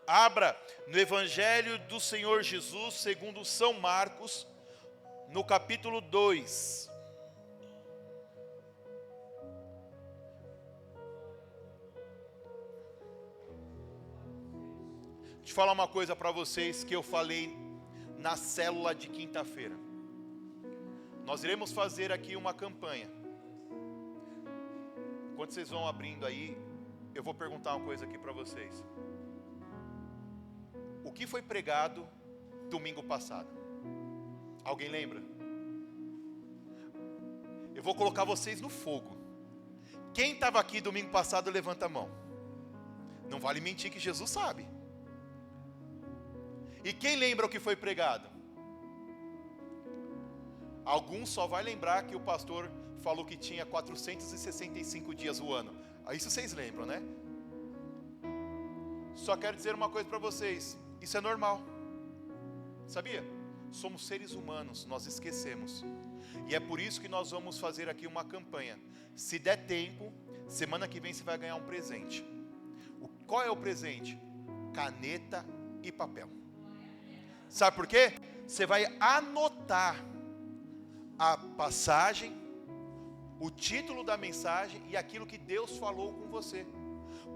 Abra no Evangelho do Senhor Jesus, segundo São Marcos, no capítulo 2. Deixa eu falar uma coisa para vocês que eu falei na célula de quinta-feira. Nós iremos fazer aqui uma campanha. Enquanto vocês vão abrindo aí, eu vou perguntar uma coisa aqui para vocês. O que foi pregado domingo passado? Alguém lembra? Eu vou colocar vocês no fogo. Quem estava aqui domingo passado, levanta a mão. Não vale mentir que Jesus sabe. E quem lembra o que foi pregado? Alguns só vai lembrar que o pastor falou que tinha 465 dias o ano. Isso vocês lembram, né? Só quero dizer uma coisa para vocês. Isso é normal. Sabia? Somos seres humanos, nós esquecemos. E é por isso que nós vamos fazer aqui uma campanha. Se der tempo, semana que vem você vai ganhar um presente. Qual é o presente? Caneta e papel. Sabe por quê? Você vai anotar a passagem, o título da mensagem e aquilo que Deus falou com você.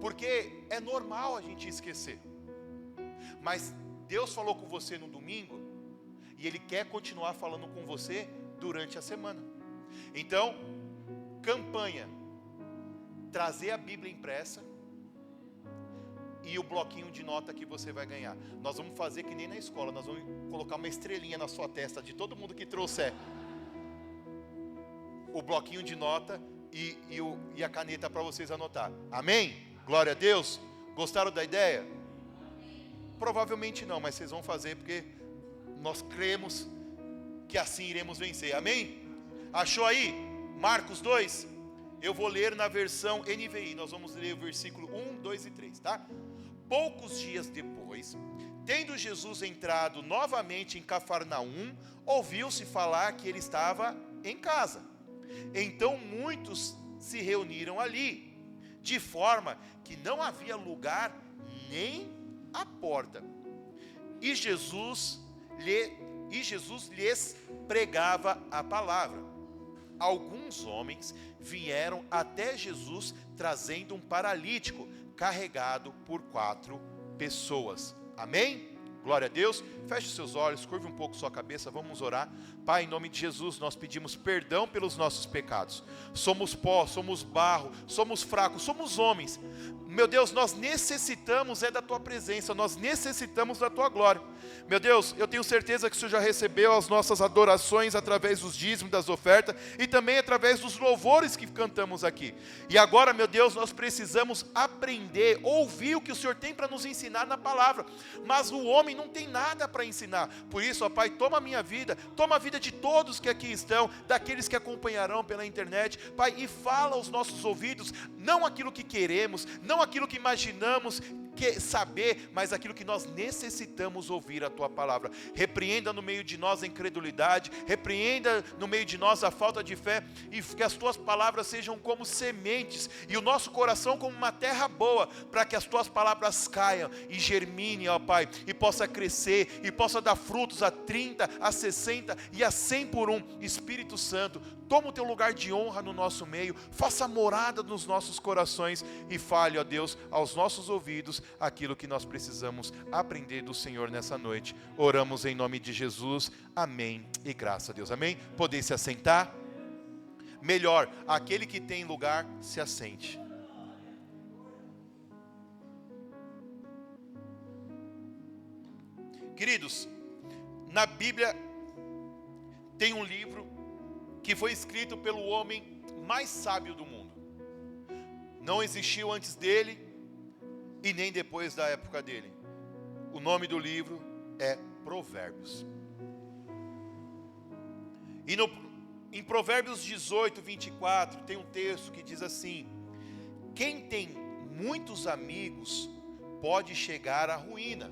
Porque é normal a gente esquecer. Mas Deus falou com você no domingo e Ele quer continuar falando com você durante a semana. Então, campanha, trazer a Bíblia impressa e o bloquinho de nota que você vai ganhar. Nós vamos fazer que nem na escola, nós vamos colocar uma estrelinha na sua testa de todo mundo que trouxer o bloquinho de nota e a caneta para vocês anotar. Amém? Glória a Deus. Gostaram da ideia? Provavelmente não, mas vocês vão fazer porque nós cremos que assim iremos vencer. Amém? Achou aí? Marcos 2? Eu vou ler na versão NVI. Nós vamos ler o versículo 1, 2 e 3, tá? Poucos dias depois, tendo Jesus entrado novamente em Cafarnaum, ouviu-se falar que ele estava em casa. Então muitos se reuniram ali, de forma que não havia lugar nem à porta. E Jesus lhes pregava a palavra. Alguns homens vieram até Jesus trazendo um paralítico carregado por 4 pessoas. Amém? Glória a Deus. Feche os seus olhos, curve um pouco sua cabeça, vamos orar. Pai, em nome de Jesus, nós pedimos perdão pelos nossos pecados. Somos pó, somos barro, somos fracos, somos homens. Meu Deus, nós necessitamos da Tua presença, nós necessitamos da Tua glória. Meu Deus, eu tenho certeza que o Senhor já recebeu as nossas adorações através dos dízimos, das ofertas e também através dos louvores que cantamos aqui. E agora, meu Deus, nós precisamos aprender, ouvir o que o Senhor tem para nos ensinar na palavra. Mas o homem não tem nada para ensinar. Por isso, ó Pai, toma a minha vida, toma a vida de todos que aqui estão, daqueles que acompanharão pela internet, Pai, e fala aos nossos ouvidos, não aquilo que queremos, não aquilo que imaginamos saber, mas aquilo que nós necessitamos ouvir a Tua palavra. Repreenda no meio de nós a incredulidade, repreenda no meio de nós a falta de fé, e que as Tuas palavras sejam como sementes, e o nosso coração como uma terra boa, para que as Tuas palavras caiam e germinem, ó Pai, e possa crescer, e possa dar frutos a 30, a 60 e a 100 por um. Espírito Santo, toma o Teu lugar de honra no nosso meio, faça morada nos nossos corações, e fale, ó Deus, aos nossos ouvidos, aquilo que nós precisamos aprender do Senhor nessa noite. Oramos em nome de Jesus, amém, e graças a Deus, amém. Podem se assentar? Melhor, aquele que tem lugar, se assente. Queridos, na Bíblia tem um livro que foi escrito pelo homem mais sábio do mundo. Não existiu antes dele e nem depois da época dele. O nome do livro é Provérbios. E em Provérbios 18, 24, tem um texto que diz assim: quem tem muitos amigos pode chegar à ruína,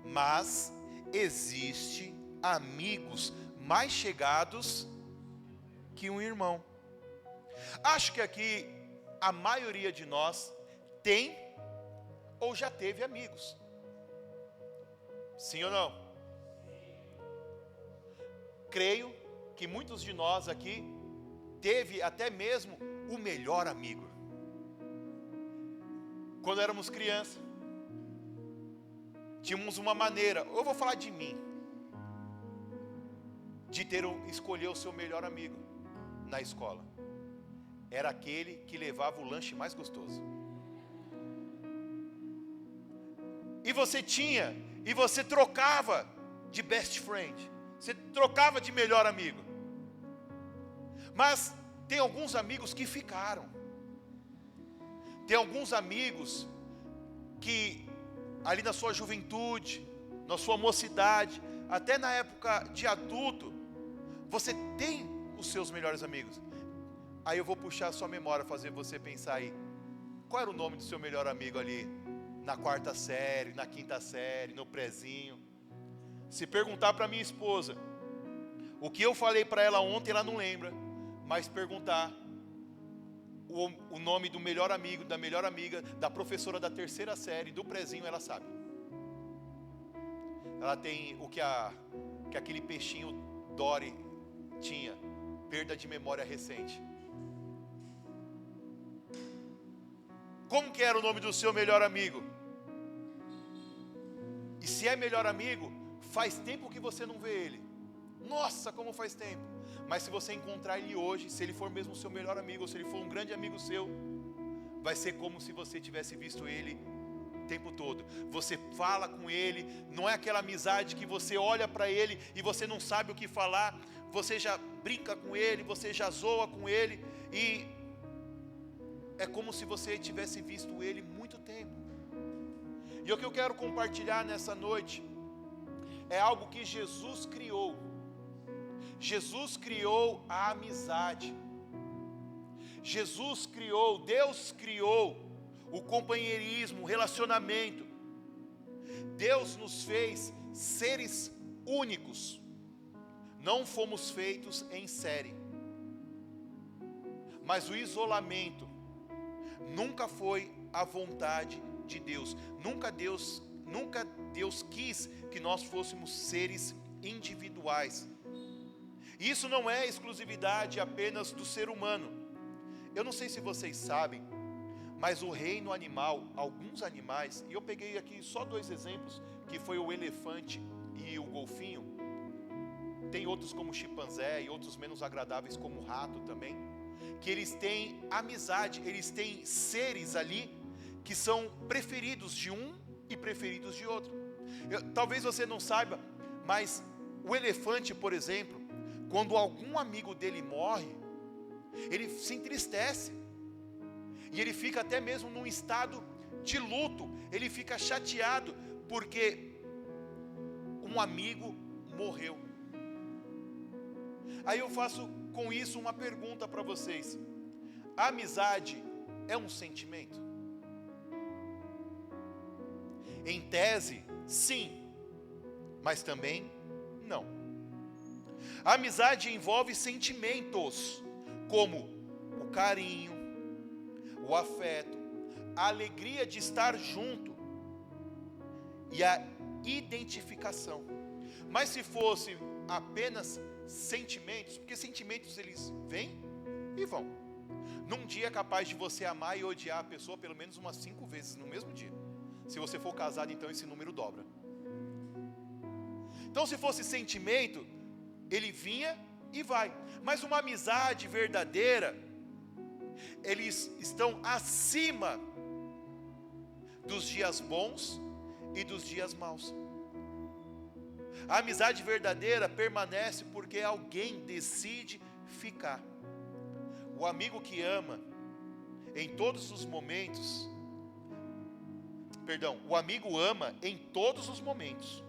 mas existe amigos mais chegados que um irmão. Acho que aqui a maioria de nós tem ou já teve amigos. Sim ou não? Creio que muitos de nós aqui teve até mesmo o melhor amigo. Quando éramos crianças, tínhamos uma maneira, eu vou falar de mim, de escolher o seu melhor amigo na escola. Era aquele que levava o lanche mais gostoso. E você trocava de best friend. Você trocava de melhor amigo. Mas tem alguns amigos que ficaram. Tem alguns amigos que ali na sua juventude, na sua mocidade, até na época de adulto, você tem os seus melhores amigos. Aí eu vou puxar a sua memória, fazer você pensar aí. Qual era o nome do seu melhor amigo ali? Na quarta série, na quinta série, no prezinho. Se perguntar para minha esposa o que eu falei para ela ontem, ela não lembra. Mas perguntar o nome do melhor amigo, da melhor amiga, da professora da terceira série, do prezinho, ela sabe. Ela tem o que aquele peixinho Dory tinha, perda de memória recente. Como que era o nome do seu melhor amigo? E se é melhor amigo, faz tempo que você não vê ele. Nossa, como faz tempo. Mas se você encontrar ele hoje, se ele for mesmo o seu melhor amigo, ou se ele for um grande amigo seu, vai ser como se você tivesse visto ele o tempo todo. Você fala com ele, não é aquela amizade que você olha para ele e você não sabe o que falar. Você já brinca com ele, você já zoa com ele, e é como se você tivesse visto ele muito tempo. E o que eu quero compartilhar nessa noite é algo que Jesus criou. Jesus criou a amizade. Jesus criou, Deus criou o companheirismo, o relacionamento. Deus nos fez seres únicos. Não fomos feitos em série. Mas o isolamento nunca foi a vontade de Deus. Nunca Deus quis que nós fôssemos seres individuais. Isso não é exclusividade apenas do ser humano. Eu não sei se vocês sabem, mas o reino animal, alguns animais, e eu peguei aqui só 2 exemplos, que foi o elefante e o golfinho. Tem outros como o chimpanzé e outros menos agradáveis como o rato também, que eles têm amizade, eles têm seres ali que são preferidos de um e preferidos de outro. Talvez você não saiba, mas o elefante, por exemplo, quando algum amigo dele morre, ele se entristece. E ele fica até mesmo num estado de luto. Ele fica chateado porque um amigo morreu. Aí eu faço com isso uma pergunta para vocês. A amizade é um sentimento? Em tese, sim, mas também não. A amizade envolve sentimentos, como o carinho, o afeto, a alegria de estar junto e a identificação. Mas se fosse apenas sentimentos, porque sentimentos eles vêm e vão. Num dia é capaz de você amar e odiar a pessoa pelo menos umas 5 vezes no mesmo dia. Se você for casado, então esse número dobra. Então, se fosse sentimento, ele vinha e vai. Mas uma amizade verdadeira, eles estão acima dos dias bons e dos dias maus. A amizade verdadeira permanece porque alguém decide ficar. O amigo que ama em todos os momentos, o amigo ama em todos os momentos,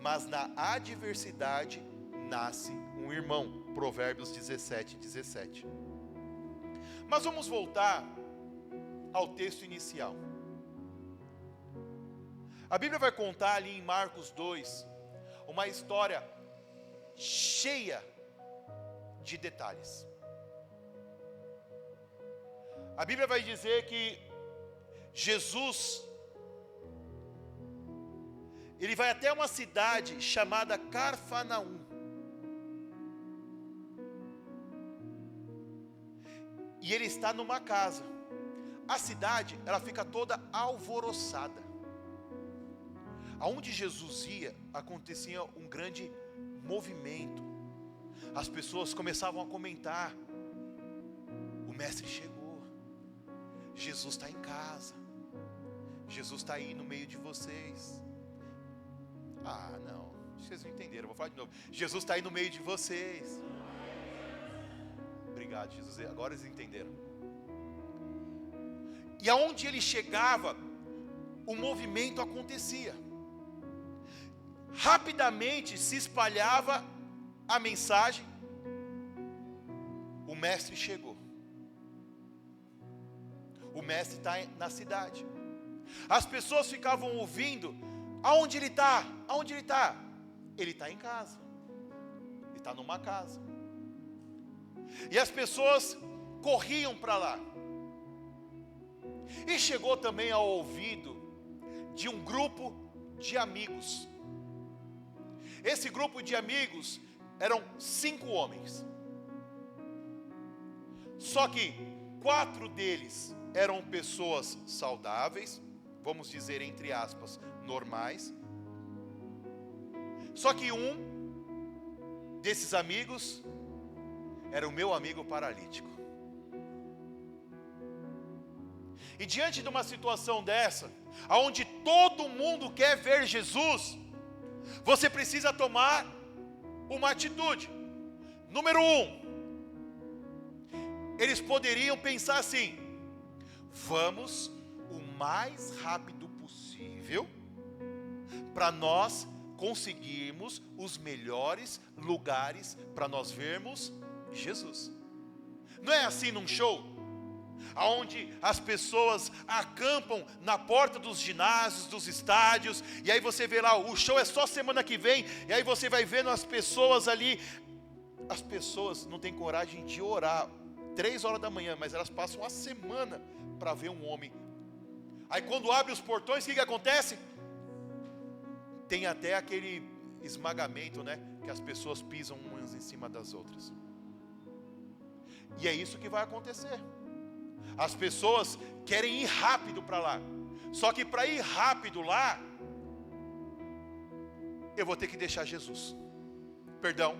mas na adversidade nasce um irmão. Provérbios 17:17. Mas vamos voltar ao texto inicial. A Bíblia vai contar ali em Marcos 2 uma história cheia de detalhes. A Bíblia vai dizer que Jesus ele vai até uma cidade chamada Cafarnaum. E ele está numa casa. A cidade, ela fica toda alvoroçada. Aonde Jesus ia, acontecia um grande movimento. As pessoas começavam a comentar: o mestre chegou, Jesus está em casa, Jesus está aí no meio de vocês. Ah, não, vocês não entenderam, vou falar de novo. Jesus está aí no meio de vocês. Obrigado, Jesus, agora eles entenderam. E aonde ele chegava, o movimento acontecia. Rapidamente se espalhava a mensagem: o mestre chegou, o mestre está na cidade. As pessoas ficavam ouvindo: aonde ele está? Aonde ele está? Ele está em casa, ele está numa casa. E as pessoas corriam para lá. E chegou também ao ouvido de um grupo de amigos. Esse grupo de amigos eram 5 homens. Só que 4 deles eram pessoas saudáveis, vamos dizer entre aspas, normais. Só que um desses amigos era o meu amigo paralítico. E diante de uma situação dessa, onde todo mundo quer ver Jesus, você precisa tomar uma atitude. Número 1, eles poderiam pensar assim: vamos o mais rápido possível para nós conseguirmos os melhores lugares para nós vermos Jesus. Não é assim num show, aonde as pessoas acampam na porta dos ginásios, dos estádios, e aí você vê lá, o show é só semana que vem, e aí você vai vendo as pessoas ali. As pessoas não têm coragem de orar 3 horas da manhã, mas elas passam a semana para ver um homem. Aí quando abre os portões, o que acontece? Tem até aquele esmagamento, né? Que as pessoas pisam umas em cima das outras. E é isso que vai acontecer. As pessoas querem ir rápido para lá. Só que para ir rápido lá, eu vou ter que deixar Jesus. Perdão.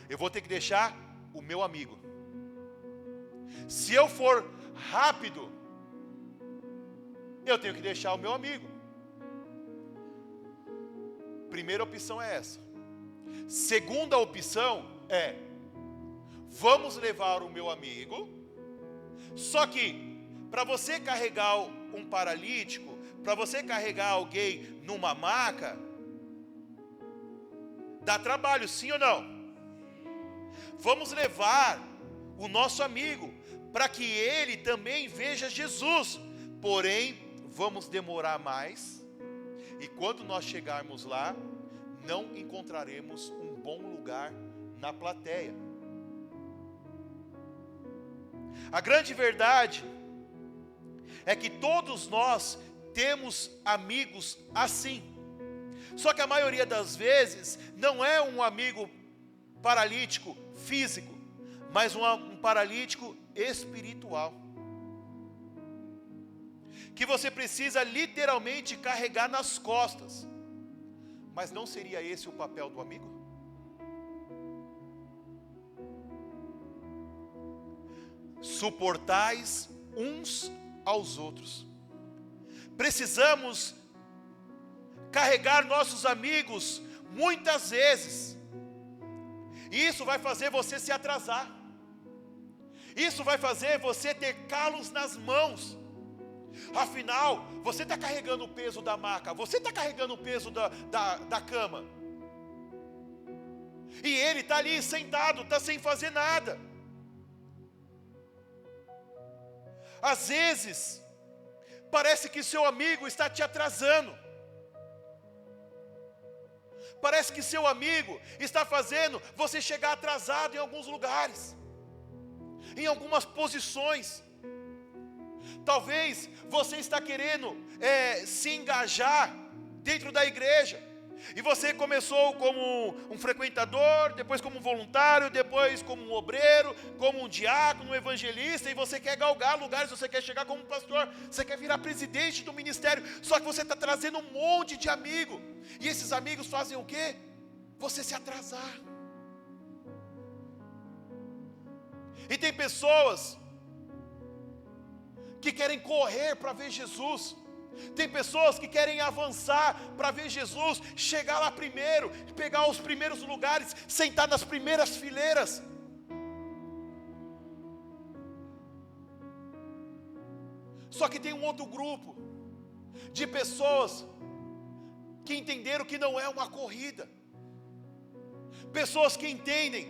Eu vou ter que deixar o meu amigo. Se eu for rápido, eu tenho que deixar o meu amigo. Primeira opção é essa. Segunda opção é: vamos levar o meu amigo. Só que para você carregar um paralítico, para você carregar alguém numa maca, dá trabalho, sim ou não? Vamos levar o nosso amigo para que ele também veja Jesus. Porém, vamos demorar mais. E quando nós chegarmos lá, não encontraremos um bom lugar na plateia. A grande verdade é que todos nós temos amigos assim. Só que a maioria das vezes não é um amigo paralítico físico, mas um paralítico espiritual, que você precisa literalmente carregar nas costas. Mas não seria esse o papel do amigo? Suportais uns aos outros. Precisamos carregar nossos amigos muitas vezes. E isso vai fazer você se atrasar. Isso vai fazer você ter calos nas mãos. Afinal, você está carregando o peso da maca, você está carregando o peso da cama. E ele está ali sentado, está sem fazer nada. Às vezes, parece que seu amigo está te atrasando. Parece que seu amigo está fazendo você chegar atrasado em alguns lugares, em algumas posições. Talvez você está querendo se engajar dentro da igreja. E você começou como um frequentador, depois como um voluntário, depois como um obreiro, como um diácono, um evangelista, e você quer galgar lugares, você quer chegar como pastor, você quer virar presidente do ministério, só que você está trazendo um monte de amigo, e esses amigos fazem o quê? Você se atrasar. E tem pessoas que querem correr para ver Jesus. Tem pessoas que querem avançar para ver Jesus, chegar lá primeiro, pegar os primeiros lugares, sentar nas primeiras fileiras. Só que tem um outro grupo de pessoas que entenderam que não é uma corrida. Pessoas que entendem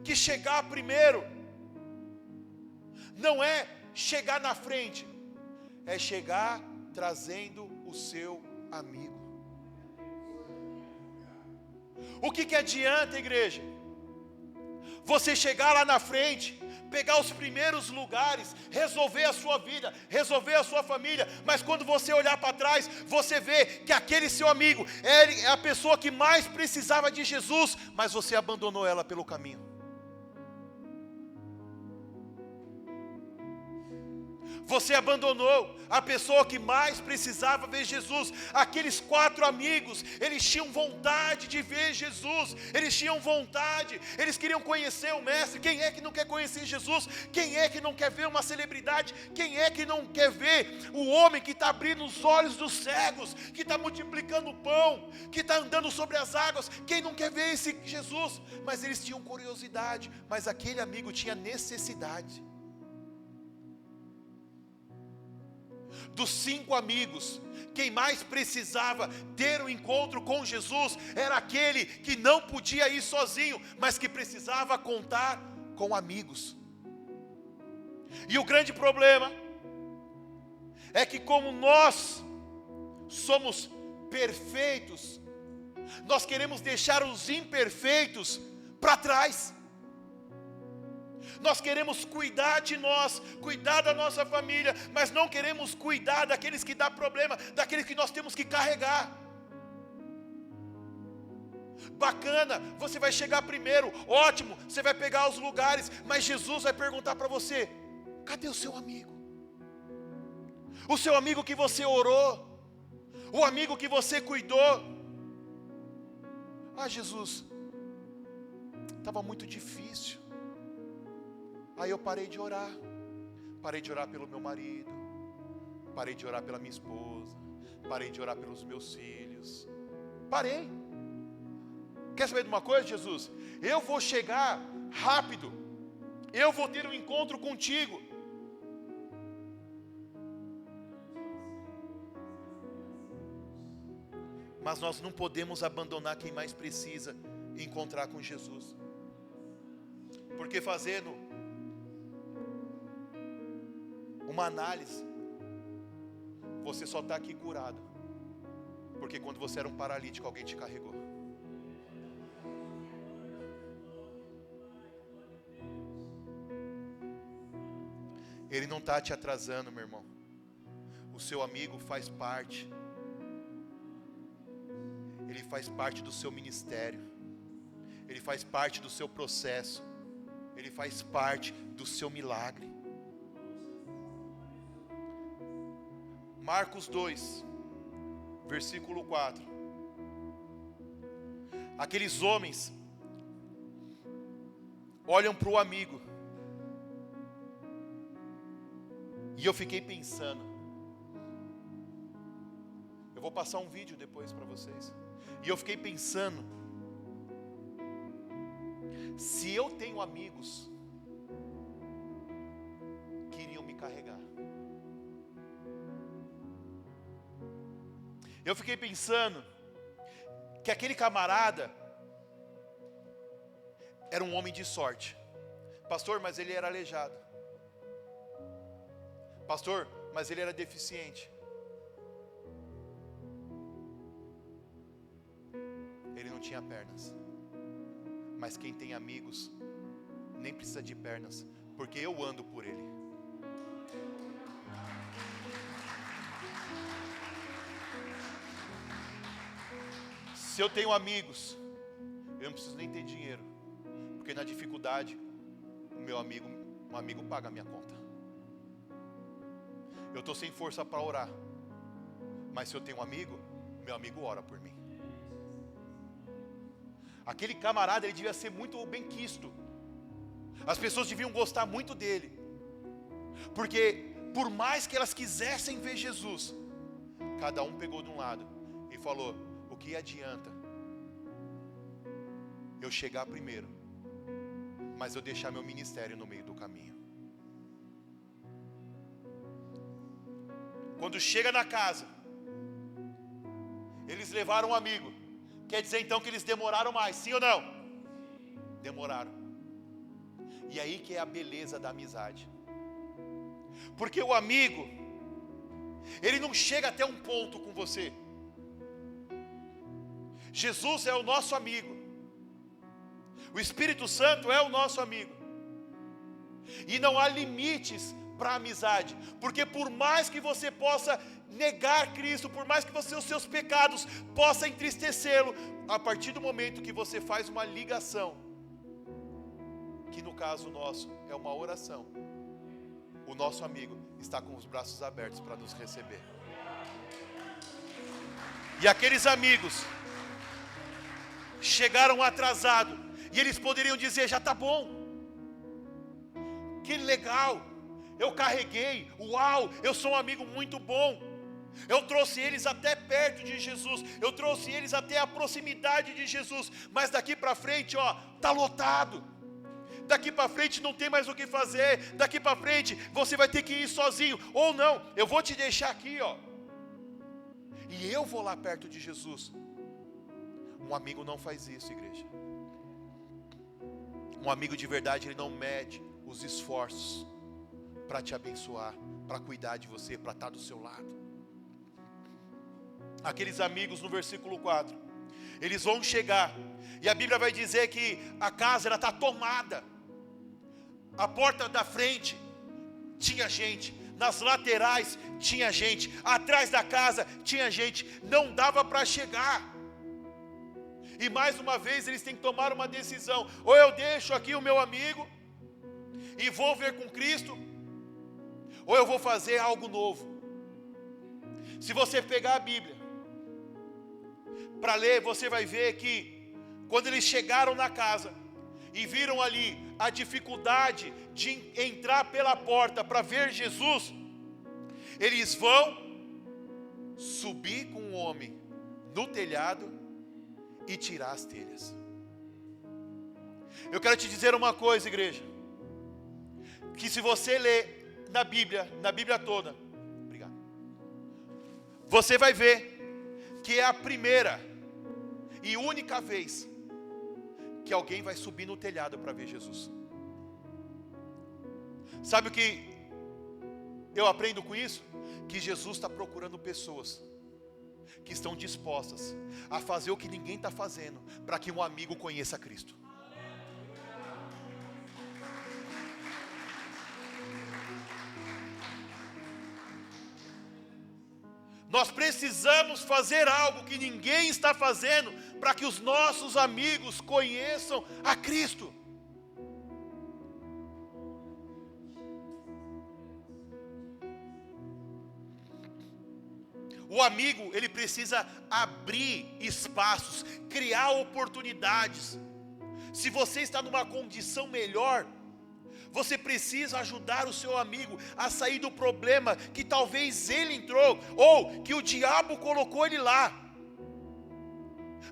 que chegar primeiro não é chegar na frente, é chegar trazendo o seu amigo. O que adianta, igreja? Você chegar lá na frente, pegar os primeiros lugares, resolver a sua vida, resolver a sua família, mas quando você olhar para trás, você vê que aquele seu amigo é a pessoa que mais precisava de Jesus, mas você abandonou ela pelo caminho. Você abandonou a pessoa que mais precisava ver Jesus. Aqueles 4 amigos, eles tinham vontade de ver Jesus, eles tinham vontade, eles queriam conhecer o Mestre. Quem é que não quer conhecer Jesus? Quem é que não quer ver uma celebridade? Quem é que não quer ver o homem que está abrindo os olhos dos cegos, que está multiplicando o pão, que está andando sobre as águas? Quem não quer ver esse Jesus? Mas eles tinham curiosidade, mas aquele amigo tinha necessidade. Dos 5 amigos, quem mais precisava ter um encontro com Jesus era aquele que não podia ir sozinho, mas que precisava contar com amigos. E o grande problema é que, como nós somos perfeitos, nós queremos deixar os imperfeitos para trás. Nós queremos cuidar de nós, cuidar da nossa família, mas não queremos cuidar daqueles que dá problema, daqueles que nós temos que carregar. Bacana, você vai chegar primeiro, ótimo, você vai pegar os lugares, mas Jesus vai perguntar para você: cadê o seu amigo? O seu amigo que você orou, o amigo que você cuidou. Ah, Jesus, estava muito difícil. Aí eu parei de orar pelo meu marido, parei de orar pela minha esposa, parei de orar pelos meus filhos, parei. Quer saber de uma coisa, Jesus? Eu vou chegar rápido, eu vou ter um encontro contigo. Mas nós não podemos abandonar quem mais precisa encontrar com Jesus, porque fazendo uma análise, você só está aqui curado porque quando você era um paralítico, alguém te carregou. Ele não está te atrasando, meu irmão. O seu amigo faz parte. Ele faz parte do seu ministério. Ele faz parte do seu processo. Ele faz parte do seu milagre. Marcos 2, versículo 4. Aqueles homens olham para o amigo. E eu fiquei pensando. Eu vou passar um vídeo depois para vocês. E eu fiquei pensando. Se eu tenho amigos que iriam me carregar. Eu fiquei pensando que aquele camarada era um homem de sorte. Pastor, mas ele era aleijado. Pastor, mas ele era deficiente. Ele não tinha pernas. Mas quem tem amigos nem precisa de pernas, porque eu ando por ele. Se eu tenho amigos, eu não preciso nem ter dinheiro, porque na dificuldade, um amigo paga a minha conta. Eu estou sem força para orar, mas se eu tenho um amigo, meu amigo ora por mim. Aquele camarada, ele devia ser muito bem-quisto. As pessoas deviam gostar muito dele, porque por mais que elas quisessem ver Jesus, cada um pegou de um lado e falou: o que adianta eu chegar primeiro, mas eu deixar meu ministério no meio do caminho? Quando chega na casa, eles levaram um amigo. Quer dizer então que eles demoraram mais, sim ou não? Demoraram. E aí que é a beleza da amizade. Porque o amigo, ele não chega até um ponto com você. Jesus é o nosso amigo. O Espírito Santo é o nosso amigo. E não há limites para a amizade. Porque por mais que você possa negar Cristo, por mais que os seus pecados possam entristecê-lo, a partir do momento que você faz uma ligação, que no caso nosso é uma oração, o nosso amigo está com os braços abertos para nos receber. E aqueles amigos chegaram atrasados, e eles poderiam dizer: já está bom, que legal, eu carreguei, uau, eu sou um amigo muito bom. Eu trouxe eles até perto de Jesus, eu trouxe eles até a proximidade de Jesus, mas daqui para frente, está lotado. Daqui para frente não tem mais o que fazer. Daqui para frente você vai ter que ir sozinho. Ou não, eu vou te deixar aqui, e eu vou lá perto de Jesus. Um amigo não faz isso, igreja. Um amigo de verdade, ele não mede os esforços para te abençoar, para cuidar de você, para estar do seu lado. Aqueles amigos no versículo 4, eles vão chegar, e a Bíblia vai dizer que a casa está tomada. A porta da frente tinha gente, nas laterais tinha gente, atrás da casa tinha gente, não dava para chegar. E mais uma vez eles têm que tomar uma decisão: ou eu deixo aqui o meu amigo e vou ver com Cristo, ou eu vou fazer algo novo. Se você pegar a Bíblia para ler, você vai ver que quando eles chegaram na casa e viram ali a dificuldade de entrar pela porta para ver Jesus, eles vão subir com o homem no telhado e tirar as telhas. Eu quero te dizer uma coisa, igreja, que se você ler na Bíblia toda, obrigado, você vai ver que é a primeira e única vez que alguém vai subir no telhado para ver Jesus. Sabe o que eu aprendo com isso? Que Jesus está procurando pessoas que estão dispostas a fazer o que ninguém está fazendo, para que um amigo conheça Cristo. Nós precisamos fazer algo que ninguém está fazendo, para que os nossos amigos conheçam a Cristo. O amigo, ele precisa abrir espaços, criar oportunidades. Se você está numa condição melhor, você precisa ajudar o seu amigo a sair do problema que talvez ele entrou, ou que o diabo colocou ele lá.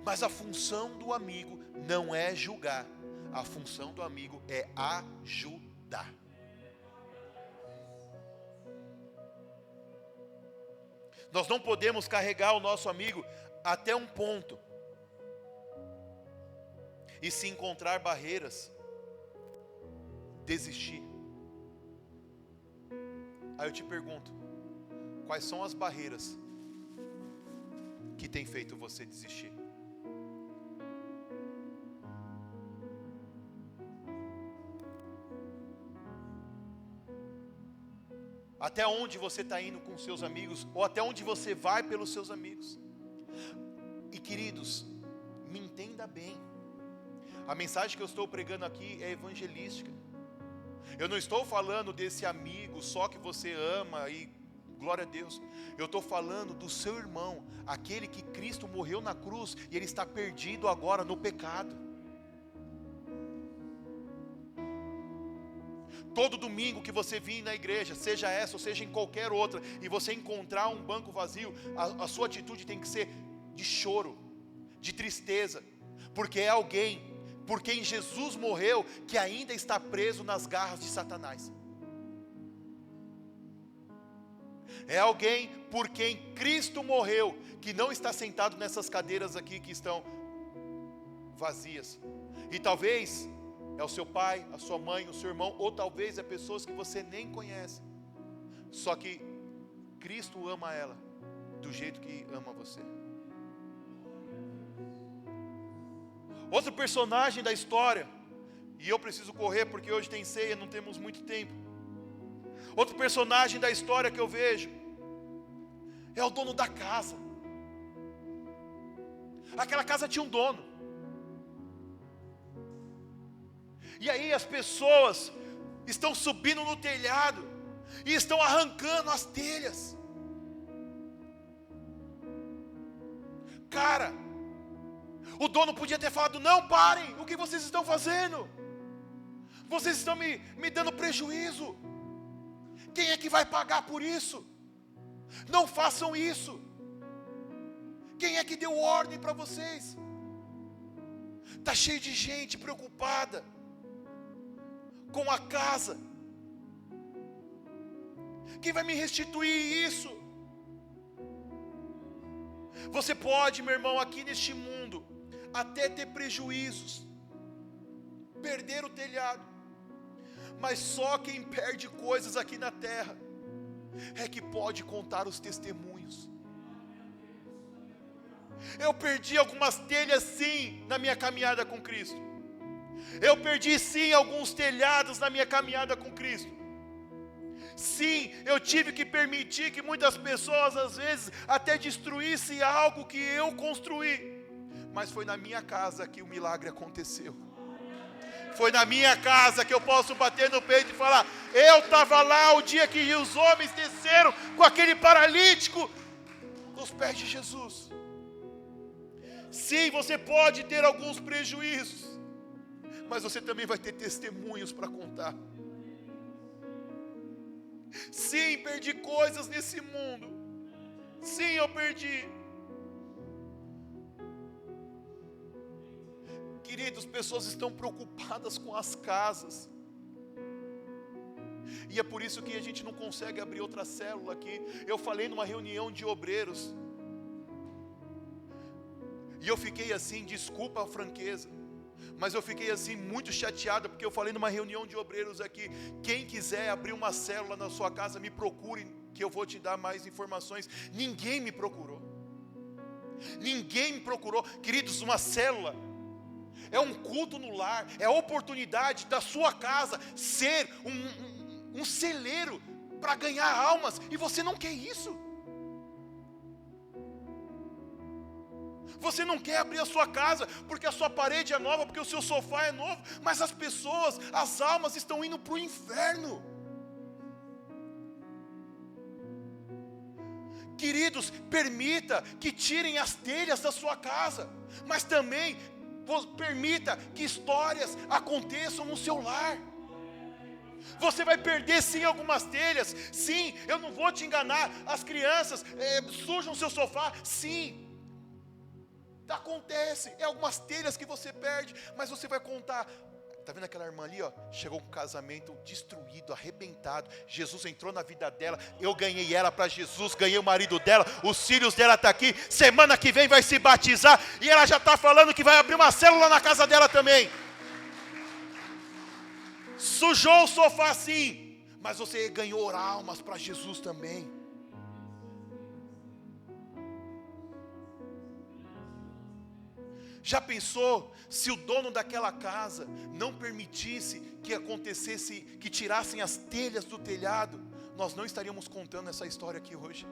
Mas a função do amigo não é julgar, a função do amigo é ajudar. Nós não podemos carregar o nosso amigo até um ponto, e se encontrar barreiras, desistir. Aí eu te pergunto, quais são as barreiras que tem feito você desistir? Até onde você está indo com seus amigos, ou até onde você vai pelos seus amigos? E queridos, me entenda bem. A mensagem que eu estou pregando aqui é evangelística. Eu não estou falando desse amigo só que você ama e glória a Deus. Eu estou falando do seu irmão, aquele que Cristo morreu na cruz e ele está perdido agora no pecado. Todo domingo que você vir na igreja, seja essa ou seja em qualquer outra, e você encontrar um banco vazio, a sua atitude tem que ser de choro, de tristeza, porque é alguém por quem Jesus morreu que ainda está preso nas garras de Satanás. É alguém por quem Cristo morreu que não está sentado nessas cadeiras aqui que estão vazias. E talvez é o seu pai, a sua mãe, o seu irmão, ou talvez é pessoas que você nem conhece. Só que Cristo ama ela do jeito que ama você. Outro personagem da história, e eu preciso correr porque hoje tem ceia, não temos muito tempo. Outro personagem da história que eu vejo é o dono da casa. Aquela casa tinha um dono. E aí as pessoas estão subindo no telhado e estão arrancando as telhas. Cara, o dono podia ter falado: não, parem, o que vocês estão fazendo? Vocês estão me dando prejuízo. Quem é que vai pagar por isso? Não façam isso. Quem é que deu ordem para vocês? Está cheio de gente preocupada com a casa. Quem vai me restituir isso? Você pode, meu irmão, aqui neste mundo, até ter prejuízos, perder o telhado, mas só quem perde coisas aqui na terra é que pode contar os testemunhos. Eu perdi algumas telhas sim na minha caminhada com Cristo. Eu perdi sim alguns telhados na minha caminhada com Cristo. Sim, eu tive que permitir que muitas pessoas às vezes até destruíssem algo que eu construí. Mas foi na minha casa que o milagre aconteceu. Foi na minha casa que eu posso bater no peito e falar: eu estava lá o dia que os homens desceram com aquele paralítico nos pés de Jesus. Sim, você pode ter alguns prejuízos, mas você também vai ter testemunhos para contar. Sim, perdi coisas nesse mundo. Sim, eu perdi. Queridos, pessoas estão preocupadas com as casas. E é por isso que a gente não consegue abrir outra célula aqui. Eu falei numa reunião de obreiros. E eu fiquei assim, desculpa a franqueza, mas eu fiquei assim muito chateado, porque eu falei numa reunião de obreiros aqui: quem quiser abrir uma célula na sua casa, me procure, que eu vou te dar mais informações. Ninguém me procurou. Ninguém me procurou. Queridos, uma célula é um culto no lar, é a oportunidade da sua casa ser um celeiro para ganhar almas, e você não quer isso. Você não quer abrir a sua casa porque a sua parede é nova, porque o seu sofá é novo, mas as pessoas, as almas estão indo para o inferno. Queridos, permita que tirem as telhas da sua casa, mas também permita que histórias aconteçam no seu lar. Você vai perder sim algumas telhas. Sim, eu não vou te enganar. As crianças sujam o seu sofá. Sim, acontece, é algumas telhas que você perde, mas você vai contar. Está vendo aquela irmã ali, ó? Chegou com um casamento destruído, arrebentado. Jesus entrou na vida dela. Eu ganhei ela para Jesus, ganhei o marido dela. Os filhos dela estão aqui. Semana que vem vai se batizar. E ela já está falando que vai abrir uma célula na casa dela também. Sujou o sofá sim, mas você ganhou almas para Jesus também. Já pensou se o dono daquela casa não permitisse que acontecesse, que tirassem as telhas do telhado? Nós não estaríamos contando essa história aqui hoje.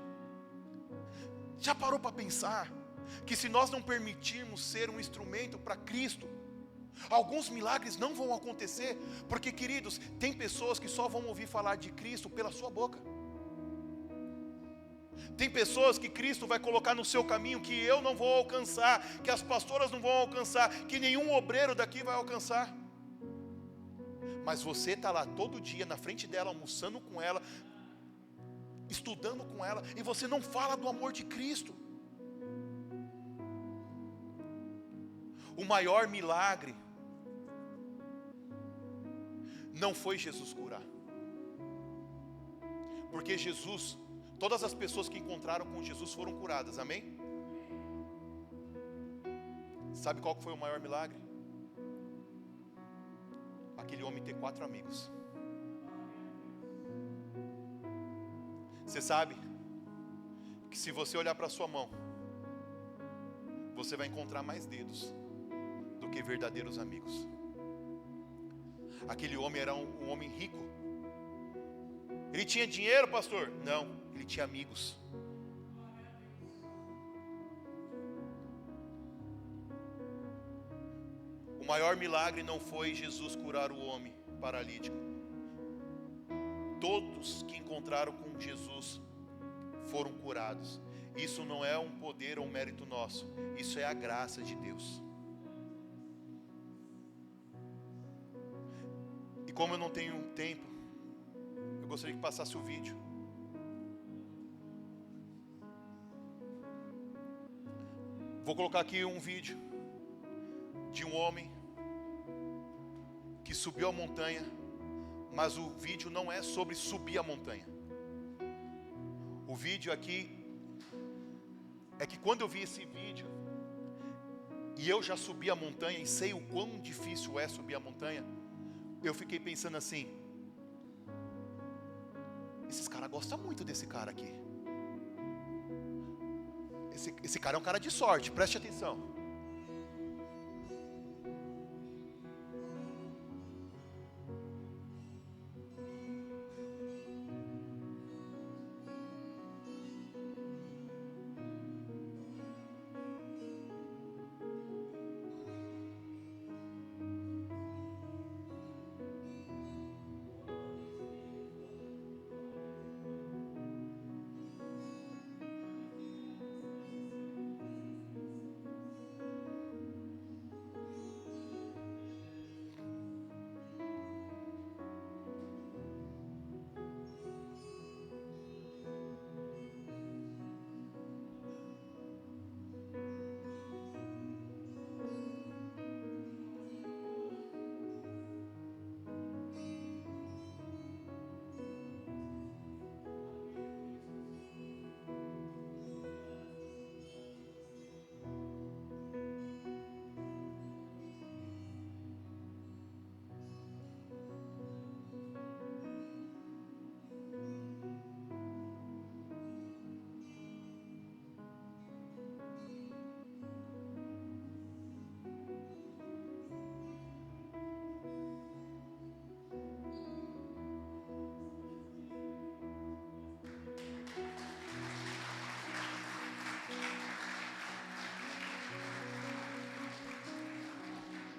Já parou para pensar que se nós não permitirmos ser um instrumento para Cristo, alguns milagres não vão acontecer, porque, queridos, tem pessoas que só vão ouvir falar de Cristo pela sua boca. Tem pessoas que Cristo vai colocar no seu caminho, que eu não vou alcançar, que as pastoras não vão alcançar, que nenhum obreiro daqui vai alcançar. Mas você está lá todo dia, na frente dela, almoçando com ela, estudando com ela, e você não fala do amor de Cristo. O maior milagre não foi Jesus curar, porque Jesus, todas as pessoas que encontraram com Jesus foram curadas, amém? Sabe qual foi o maior milagre? Aquele homem ter 4 amigos. Você sabe que se você olhar para a sua mão, você vai encontrar mais dedos do que verdadeiros amigos. Aquele homem era um homem rico. Ele tinha dinheiro, pastor? Não, ele tinha amigos. O maior milagre não foi Jesus curar o homem paralítico. Todos que encontraram com Jesus foram curados. Isso não é um poder ou um mérito nosso, isso é a graça de Deus. E como eu não tenho tempo, eu gostaria que passasse o vídeo. Vou colocar aqui um vídeo de um homem que subiu a montanha, mas o vídeo não é sobre subir a montanha. O vídeo aqui é que quando eu vi esse vídeo, e eu já subi a montanha e sei o quão difícil é subir a montanha, eu fiquei pensando assim: esses caras gostam muito desse cara aqui. Esse cara é um cara de sorte, preste atenção.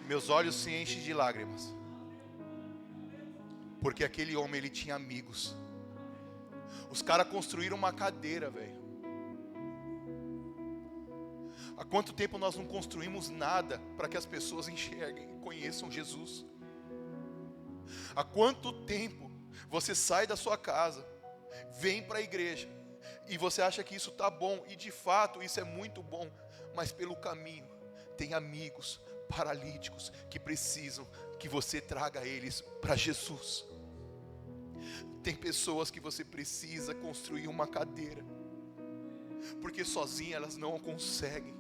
Meus olhos se enchem de lágrimas, porque aquele homem, ele tinha amigos. Os caras construíram uma cadeira, velho. Há quanto tempo nós não construímos nada para que as pessoas enxerguem e conheçam Jesus? Há quanto tempo você sai da sua casa, vem para a igreja, e você acha que isso está bom, e de fato isso é muito bom, mas pelo caminho tem amigos paralíticos que precisam que você traga eles para Jesus. Tem pessoas que você precisa construir uma cadeira, porque sozinha elas não conseguem.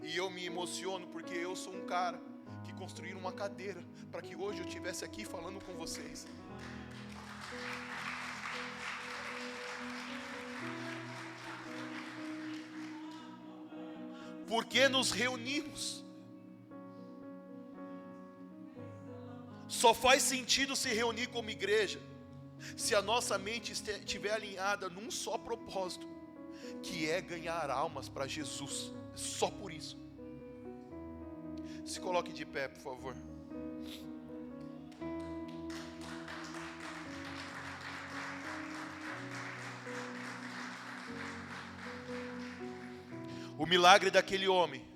E eu me emociono porque eu sou um cara que construiu uma cadeira para que hoje eu estivesse aqui falando com vocês. Por que nos reunimos? Só faz sentido se reunir como igreja se a nossa mente estiver alinhada num só propósito, que é ganhar almas para Jesus. Só por isso. Se coloque de pé, por favor. O milagre daquele homem